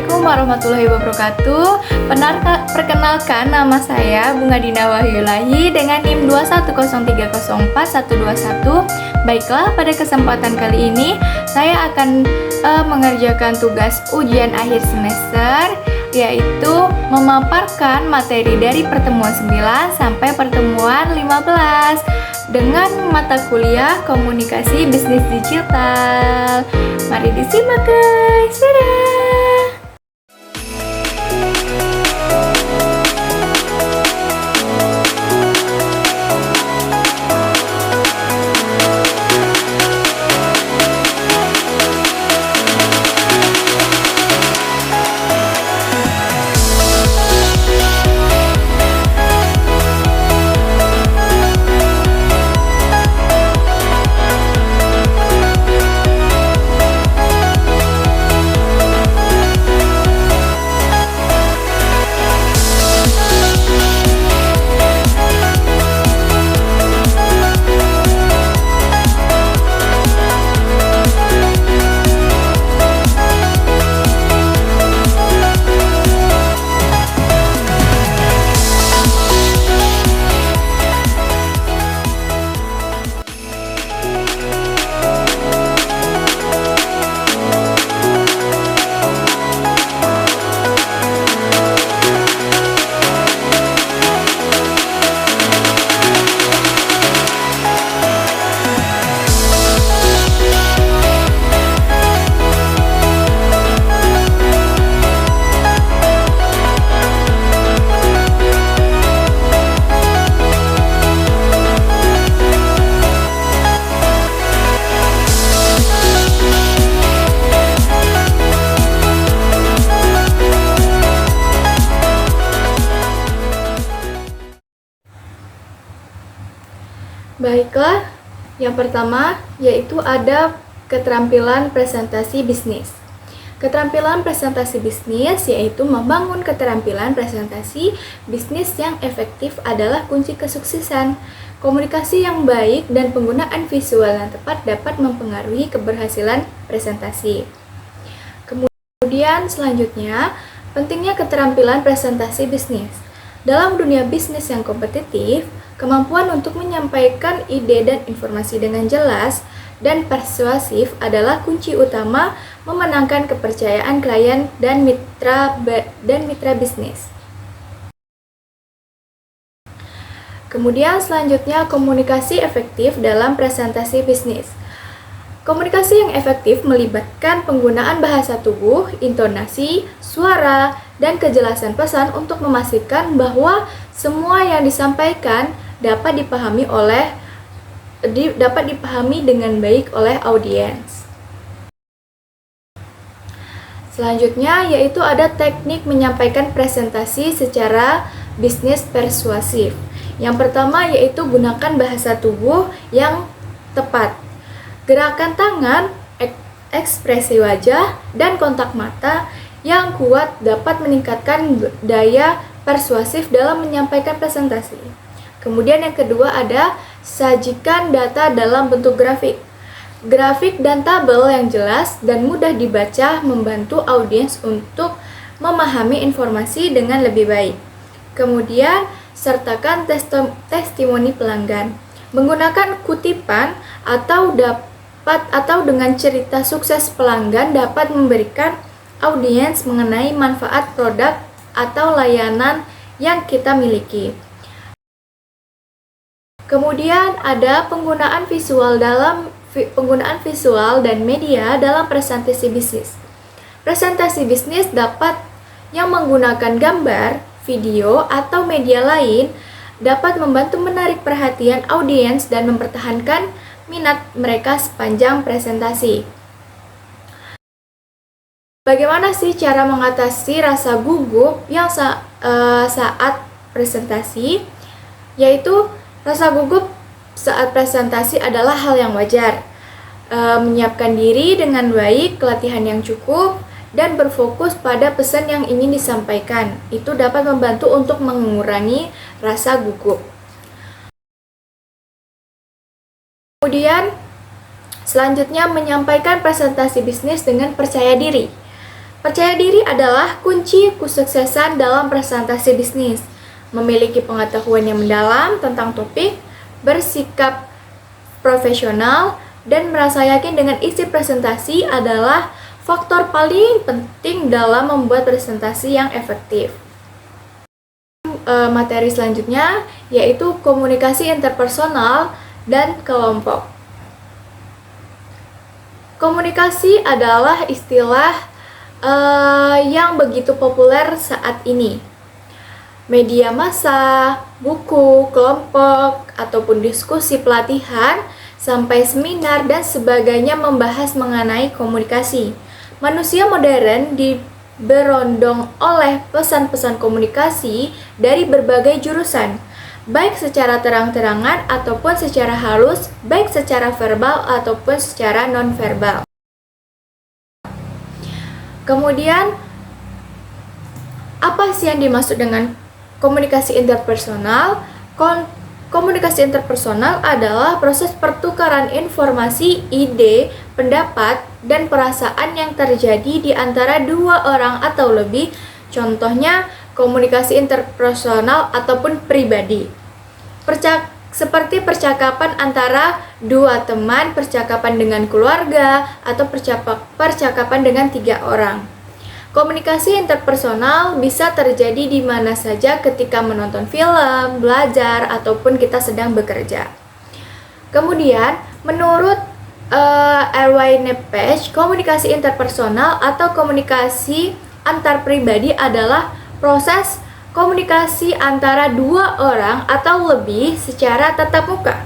Assalamualaikum warahmatullahi wabarakatuh. Perkenalkan, nama saya Bunga Dina Wahyulahi dengan NIM 210304121. Baiklah, pada kesempatan kali ini saya akan mengerjakan tugas ujian akhir semester, yaitu memaparkan materi dari pertemuan 9 sampai pertemuan 15 dengan mata kuliah komunikasi bisnis digital. Mari disimak guys. Dadah. Baiklah, yang pertama yaitu ada keterampilan presentasi bisnis. Keterampilan presentasi bisnis yaitu membangun keterampilan presentasi bisnis yang efektif adalah kunci kesuksesan. Komunikasi yang baik dan penggunaan visual yang tepat dapat mempengaruhi keberhasilan presentasi. Kemudian selanjutnya, pentingnya keterampilan presentasi bisnis. Dalam dunia bisnis yang kompetitif, kemampuan untuk menyampaikan ide dan informasi dengan jelas dan persuasif adalah kunci utama memenangkan kepercayaan klien dan mitra bisnis. Kemudian selanjutnya, komunikasi efektif dalam presentasi bisnis. Komunikasi yang efektif melibatkan penggunaan bahasa tubuh, intonasi, suara, dan kejelasan pesan untuk memastikan bahwa semua yang disampaikan dapat dipahami dengan baik oleh audiens. Selanjutnya yaitu ada teknik menyampaikan presentasi secara bisnis persuasif. Yang pertama yaitu gunakan bahasa tubuh yang tepat. Gerakan tangan, ekspresi wajah, dan kontak mata yang kuat dapat meningkatkan daya persuasif dalam menyampaikan presentasi. Kemudian yang kedua ada sajikan data dalam bentuk grafik. Grafik dan tabel yang jelas dan mudah dibaca membantu audiens untuk memahami informasi dengan lebih baik. Kemudian sertakan testimoni pelanggan. Menggunakan kutipan atau dengan cerita sukses pelanggan dapat memberikan audiens mengenai manfaat produk atau layanan yang kita miliki. Kemudian ada penggunaan visual dan media dalam presentasi bisnis. Presentasi bisnis yang menggunakan gambar, video, atau media lain dapat membantu menarik perhatian audiens dan mempertahankan minat mereka sepanjang presentasi. Bagaimana sih cara mengatasi rasa gugup yang saat presentasi? Yaitu rasa gugup saat presentasi adalah hal yang wajar. Menyiapkan diri dengan baik, latihan yang cukup, dan berfokus pada pesan yang ingin disampaikan. Itu dapat membantu untuk mengurangi rasa gugup. Kemudian, selanjutnya menyampaikan presentasi bisnis dengan percaya diri. Percaya diri adalah kunci kesuksesan dalam presentasi bisnis. Memiliki pengetahuan yang mendalam tentang topik, bersikap profesional, dan merasa yakin dengan isi presentasi adalah faktor paling penting dalam membuat presentasi yang efektif. Materi selanjutnya yaitu komunikasi interpersonal dan kelompok. Komunikasi adalah istilah yang begitu populer saat ini. Media massa, buku, kelompok, ataupun diskusi pelatihan, sampai seminar dan sebagainya membahas mengenai komunikasi. Manusia modern diberondong oleh pesan-pesan komunikasi dari berbagai jurusan, baik secara terang-terangan ataupun secara halus, baik secara verbal ataupun secara non-verbal. Kemudian, apa sih yang dimaksud dengan komunikasi interpersonal? Komunikasi interpersonal adalah proses pertukaran informasi, ide, pendapat, dan perasaan yang terjadi di antara dua orang atau lebih. Contohnya, komunikasi interpersonal ataupun pribadi. Seperti percakapan antara dua teman, percakapan dengan keluarga, atau percakapan dengan 3 orang. Komunikasi interpersonal bisa terjadi di mana saja ketika menonton film, belajar, ataupun kita sedang bekerja. Kemudian, menurut R.Y. Nepage, komunikasi interpersonal atau komunikasi antar pribadi adalah proses komunikasi antara 2 orang atau lebih secara tatap muka.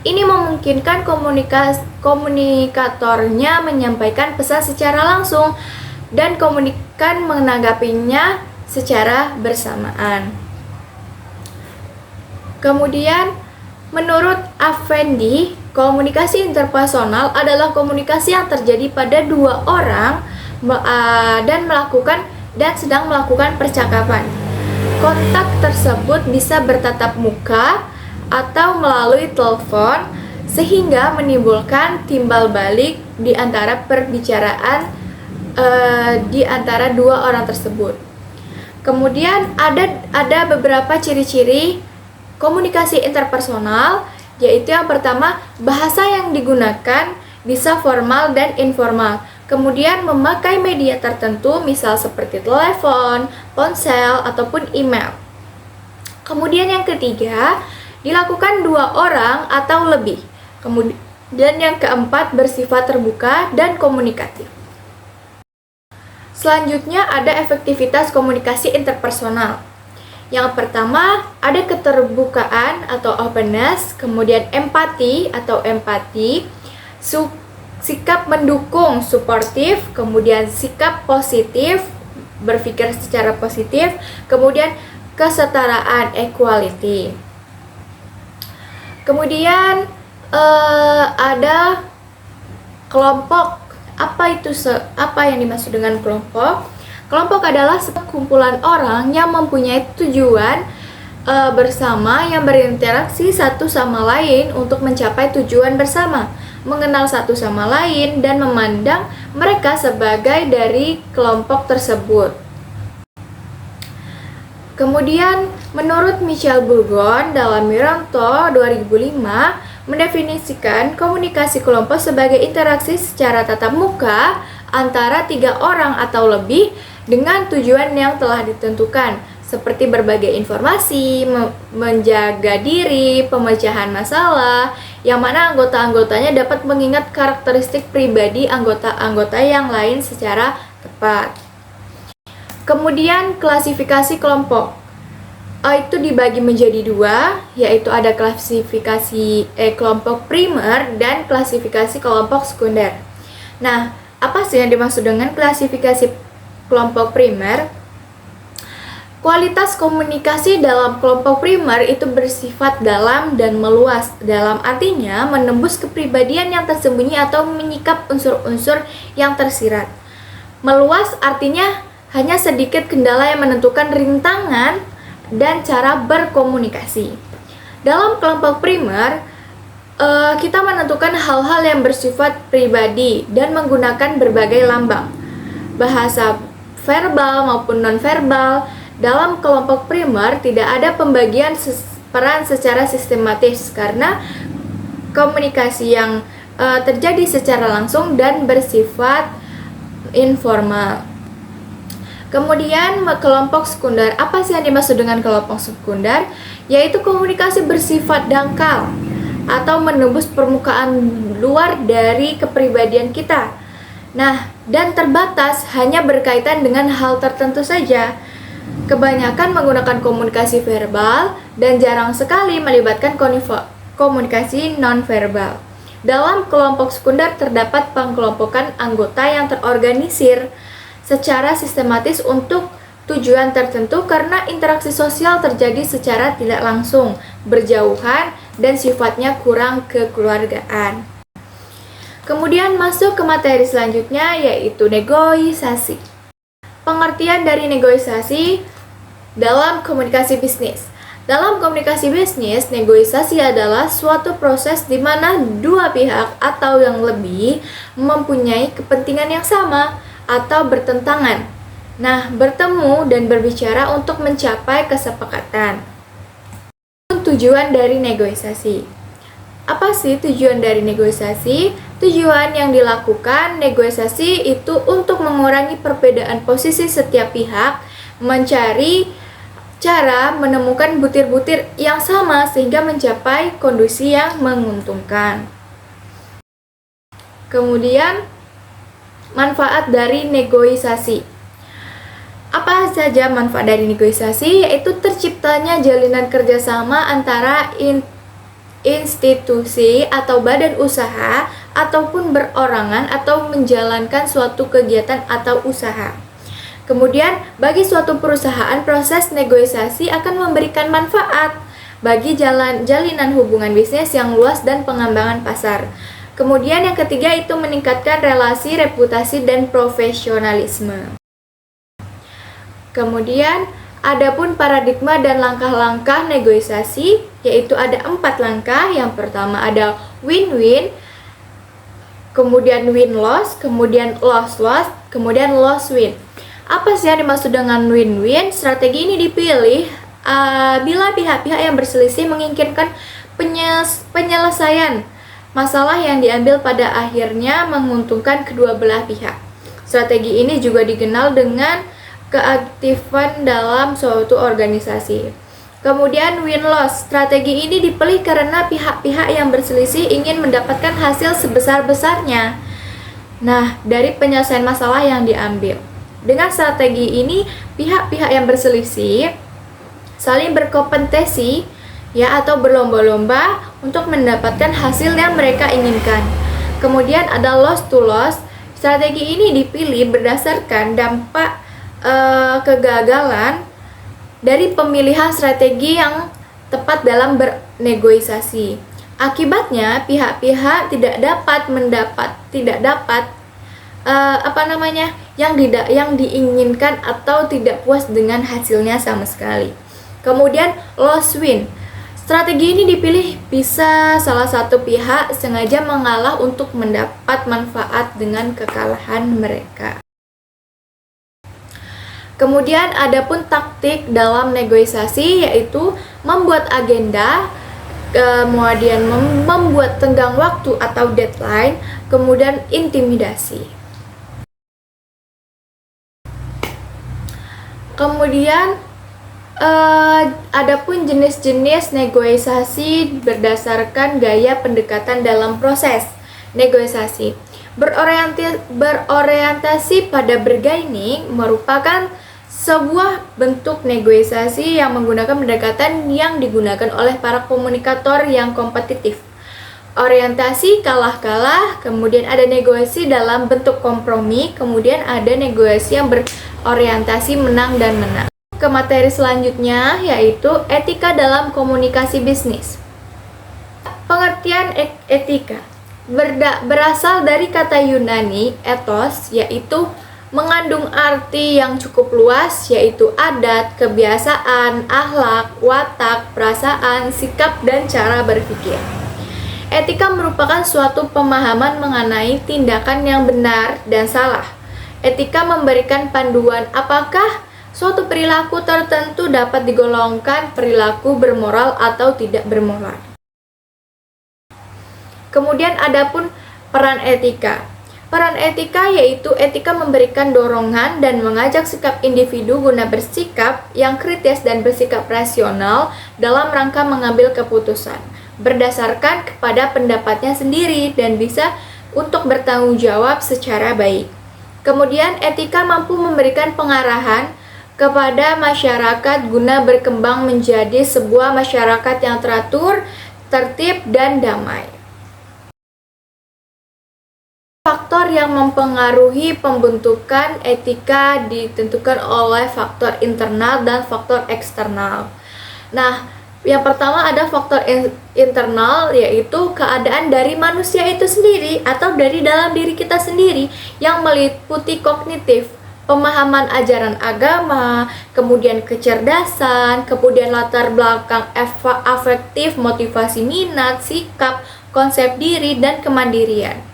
Ini memungkinkan komunikatornya menyampaikan pesan secara langsung dan komunikan menanggapinya secara bersamaan. Kemudian, menurut Afendi, komunikasi interpersonal adalah komunikasi yang terjadi pada 2 orang dan sedang melakukan percakapan. Kontak tersebut bisa bertatap muka atau melalui telepon sehingga menimbulkan timbal balik di antara perbicaraan di antara 2 orang tersebut. Kemudian ada beberapa ciri-ciri komunikasi interpersonal, yaitu yang pertama, bahasa yang digunakan bisa formal dan informal. Kemudian memakai media tertentu, misal seperti telepon, ponsel, ataupun email. Kemudian yang ketiga, dilakukan 2 orang atau lebih. Kemudian yang keempat, bersifat terbuka dan komunikatif. Selanjutnya ada efektivitas komunikasi interpersonal. Yang pertama, ada keterbukaan atau openness, kemudian empati, sikap mendukung, suportif, kemudian sikap positif, berpikir secara positif, kemudian kesetaraan, equality. Kemudian ada kelompok. Apa yang dimaksud dengan kelompok? Kelompok adalah sekumpulan orang yang mempunyai tujuan bersama yang berinteraksi satu sama lain untuk mencapai tujuan bersama, mengenal satu sama lain, dan memandang mereka sebagai dari kelompok tersebut. Kemudian, menurut Michel Bourgon dalam Mironto 2005, mendefinisikan komunikasi kelompok sebagai interaksi secara tatap muka antara 3 orang atau lebih dengan tujuan yang telah ditentukan, seperti berbagai informasi, menjaga diri, pemecahan masalah, yang mana anggota-anggotanya dapat mengingat karakteristik pribadi anggota-anggota yang lain secara tepat. Kemudian klasifikasi kelompok itu dibagi menjadi 2, yaitu ada klasifikasi kelompok primer dan klasifikasi kelompok sekunder. Nah, apa sih yang dimaksud dengan klasifikasi kelompok primer? Kualitas komunikasi dalam kelompok primer itu bersifat dalam dan meluas. Dalam artinya menembus kepribadian yang tersembunyi atau menyikap unsur-unsur yang tersirat. Meluas artinya hanya sedikit kendala yang menentukan rintangan dan cara berkomunikasi. Dalam kelompok primer, kita menentukan hal-hal yang bersifat pribadi dan menggunakan berbagai lambang. bahasa verbal maupun nonverbal. Dalam kelompok primer tidak ada pembagian peran secara sistematis karena komunikasi yang terjadi secara langsung dan bersifat informal. Kemudian kelompok sekunder. Apa sih yang dimaksud dengan kelompok sekunder? Yaitu komunikasi bersifat dangkal atau menembus permukaan luar dari kepribadian kita. Nah, dan terbatas hanya berkaitan dengan hal tertentu saja. Kebanyakan menggunakan komunikasi verbal dan jarang sekali melibatkan komunikasi nonverbal. Dalam kelompok sekunder terdapat pengelompokan anggota yang terorganisir secara sistematis untuk tujuan tertentu karena interaksi sosial terjadi secara tidak langsung, berjauhan, dan sifatnya kurang kekeluargaan. Kemudian masuk ke materi selanjutnya yaitu negosiasi. Pengertian dari negosiasi dalam komunikasi bisnis. Dalam komunikasi bisnis, negosiasi adalah suatu proses di mana dua pihak atau yang lebih mempunyai kepentingan yang sama atau bertentangan. Nah, bertemu dan berbicara untuk mencapai kesepakatan. Tujuan dari negosiasi. Apa sih tujuan dari negosiasi? Tujuan yang dilakukan negosiasi itu untuk mengurangi perbedaan posisi setiap pihak, mencari cara menemukan butir-butir yang sama sehingga mencapai kondisi yang menguntungkan. Kemudian, manfaat dari negosiasi. Apa saja manfaat dari negosiasi? Yaitu terciptanya jalinan kerjasama antara institusi atau badan usaha ataupun berorangan atau menjalankan suatu kegiatan atau usaha. Kemudian, bagi suatu perusahaan, proses negosiasi akan memberikan manfaat bagi jalinan hubungan bisnis yang luas dan pengembangan pasar. Kemudian yang ketiga itu meningkatkan relasi, reputasi, dan profesionalisme. Kemudian, adapun paradigma dan langkah-langkah negosiasi, yaitu ada 4 langkah. Yang pertama ada win-win, kemudian win-loss, kemudian loss-loss, kemudian loss-win. Apa sih yang dimaksud dengan win-win? Strategi ini dipilih bila pihak-pihak yang berselisih menginginkan penyelesaian masalah yang diambil pada akhirnya menguntungkan kedua belah pihak. Strategi ini juga dikenal dengan keaktifan dalam suatu organisasi. Kemudian win-loss. Strategi ini dipilih karena pihak-pihak yang berselisih ingin mendapatkan hasil sebesar-besarnya. Nah, dari penyelesaian masalah yang diambil. Dengan strategi ini, pihak-pihak yang berselisih saling berkompetisi atau berlomba-lomba untuk mendapatkan hasil yang mereka inginkan. Kemudian ada loss to loss. Strategi ini dipilih berdasarkan dampak kegagalan dari pemilihan strategi yang tepat dalam bernegosiasi. Akibatnya pihak-pihak tidak dapat yang diinginkan atau tidak puas dengan hasilnya sama sekali. Kemudian loss win. Strategi ini dipilih bisa salah satu pihak sengaja mengalah untuk mendapat manfaat dengan kekalahan mereka. Kemudian adapun taktik dalam negosiasi yaitu membuat agenda, kemudian membuat tenggang waktu atau deadline, kemudian intimidasi. Kemudian adapun jenis-jenis negosiasi berdasarkan gaya pendekatan dalam proses negosiasi. Berorientasi pada bargaining merupakan sebuah bentuk negosiasi yang menggunakan pendekatan yang digunakan oleh para komunikator yang kompetitif. Orientasi kalah-kalah, kemudian ada negosiasi dalam bentuk kompromi, kemudian ada negosiasi yang berorientasi menang dan menang. Ke materi selanjutnya yaitu etika dalam komunikasi bisnis. Pengertian etika berasal dari kata Yunani ethos, yaitu mengandung arti yang cukup luas, yaitu adat, kebiasaan, akhlak, watak, perasaan, sikap, dan cara berpikir. Etika merupakan suatu pemahaman mengenai tindakan yang benar dan salah, Etika memberikan panduan apakah suatu perilaku tertentu dapat digolongkan perilaku bermoral atau tidak bermoral. Kemudian adapun peran etika. Peran etika yaitu etika memberikan dorongan dan mengajak sikap individu guna bersikap yang kritis dan bersikap rasional dalam rangka mengambil keputusan berdasarkan kepada pendapatnya sendiri dan bisa untuk bertanggung jawab secara baik. Kemudian etika mampu memberikan pengarahan kepada masyarakat guna berkembang menjadi sebuah masyarakat yang teratur, tertib, dan damai. Faktor yang mempengaruhi pembentukan etika ditentukan oleh faktor internal dan faktor eksternal. Nah, yang pertama ada faktor internal, yaitu keadaan dari manusia itu sendiri atau dari dalam diri kita sendiri yang meliputi kognitif, pemahaman ajaran agama, kemudian kecerdasan, kemudian latar belakang afektif, motivasi minat, sikap, konsep diri, dan kemandirian.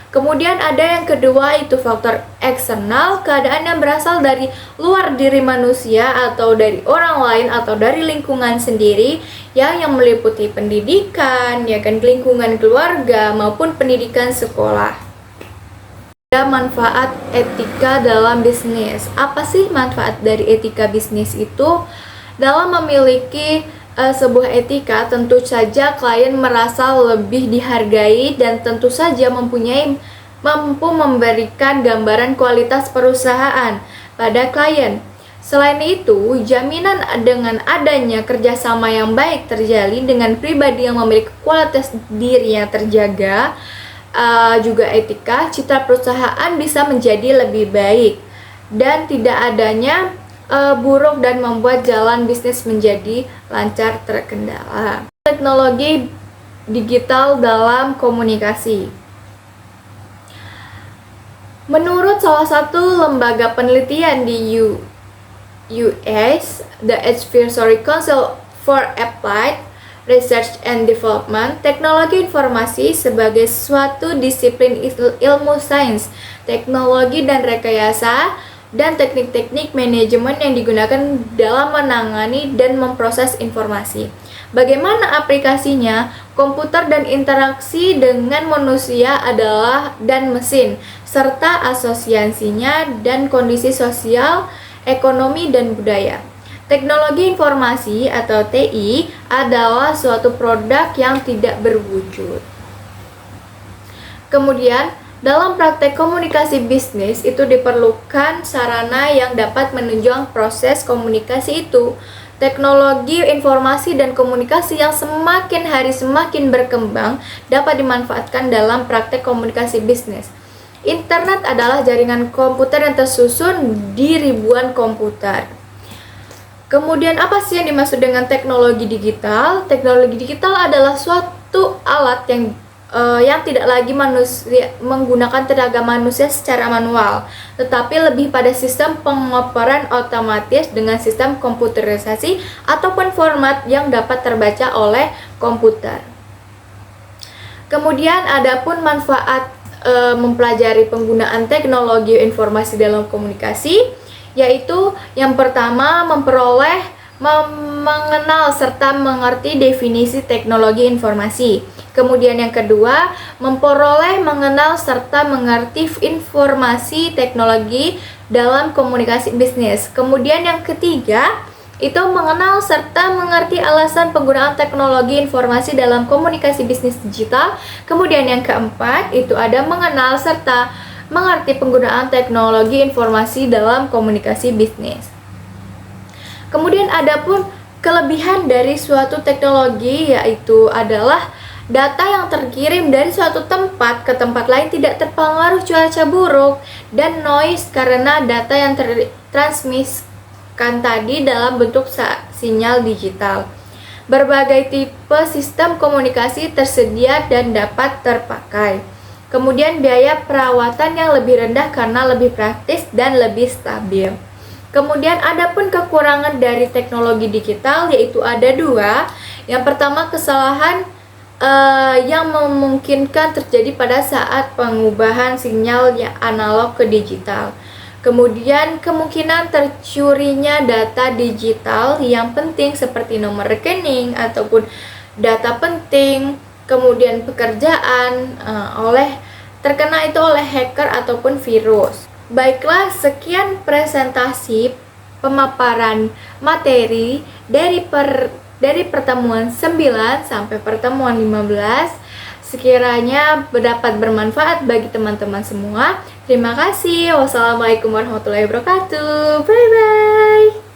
Kemudian ada yang kedua itu faktor eksternal, keadaan yang berasal dari luar diri manusia atau dari orang lain atau dari lingkungan sendiri yang meliputi pendidikan, ya kan, lingkungan keluarga maupun pendidikan sekolah. Ada manfaat etika dalam bisnis. Apa sih manfaat dari etika bisnis itu? Dalam memiliki sebuah etika, tentu saja klien merasa lebih dihargai dan tentu saja mampu memberikan gambaran kualitas perusahaan pada klien. Selain itu, jaminan dengan adanya kerjasama yang baik terjalin dengan pribadi yang memiliki kualitas diri yang terjaga, juga etika, citra perusahaan bisa menjadi lebih baik dan tidak adanya buruk dan membuat jalan bisnis menjadi lancar terkendala. Teknologi digital dalam komunikasi. Menurut salah satu lembaga penelitian di US, the Advisory Council for Applied Research and Development, teknologi informasi sebagai suatu disiplin ilmu sains, teknologi dan rekayasa dan teknik-teknik manajemen yang digunakan dalam menangani dan memproses informasi. Bagaimana aplikasinya? Komputer dan interaksi dengan manusia adalah dan mesin, serta asosiasinya dan kondisi sosial, ekonomi, dan budaya. Teknologi informasi atau TI adalah suatu produk yang tidak berwujud. Kemudian, dalam praktek komunikasi bisnis itu diperlukan sarana yang dapat menunjang proses komunikasi itu. Teknologi informasi dan komunikasi yang semakin hari semakin berkembang dapat dimanfaatkan dalam praktek komunikasi bisnis. Internet adalah jaringan komputer yang tersusun di ribuan komputer. Kemudian apa sih yang dimaksud dengan teknologi digital? Teknologi digital adalah suatu alat yang tidak lagi menggunakan tenaga manusia secara manual, tetapi lebih pada sistem pengoperan otomatis dengan sistem komputerisasi ataupun format yang dapat terbaca oleh komputer. Kemudian adapun manfaat mempelajari penggunaan teknologi informasi dalam komunikasi, yaitu yang pertama mengenal serta mengerti definisi teknologi informasi. Kemudian yang kedua, memperoleh, mengenal, serta mengerti informasi teknologi dalam komunikasi bisnis. Kemudian yang ketiga, itu mengenal serta mengerti alasan penggunaan teknologi informasi dalam komunikasi bisnis digital. Kemudian yang keempat, itu ada mengenal serta mengerti penggunaan teknologi informasi dalam komunikasi bisnis. Kemudian adapun kelebihan dari suatu teknologi yaitu adalah data yang terkirim dari suatu tempat ke tempat lain tidak terpengaruh cuaca buruk dan noise karena data yang tertransmisikan tadi dalam bentuk sinyal digital. Berbagai tipe sistem komunikasi tersedia dan dapat terpakai. Kemudian biaya perawatan yang lebih rendah karena lebih praktis dan lebih stabil. Kemudian adapun kekurangan dari teknologi digital yaitu ada dua. Yang pertama, kesalahan yang memungkinkan terjadi pada saat pengubahan sinyal yang analog ke digital. Kemudian kemungkinan tercurinya data digital yang penting seperti nomor rekening ataupun data penting, kemudian pekerjaan terkena itu oleh hacker ataupun virus. Baiklah, sekian presentasi pemaparan materi dari pertemuan 9 sampai pertemuan 15. Sekiranya dapat bermanfaat bagi teman-teman semua. Terima kasih. Wassalamualaikum warahmatullahi wabarakatuh. Bye bye.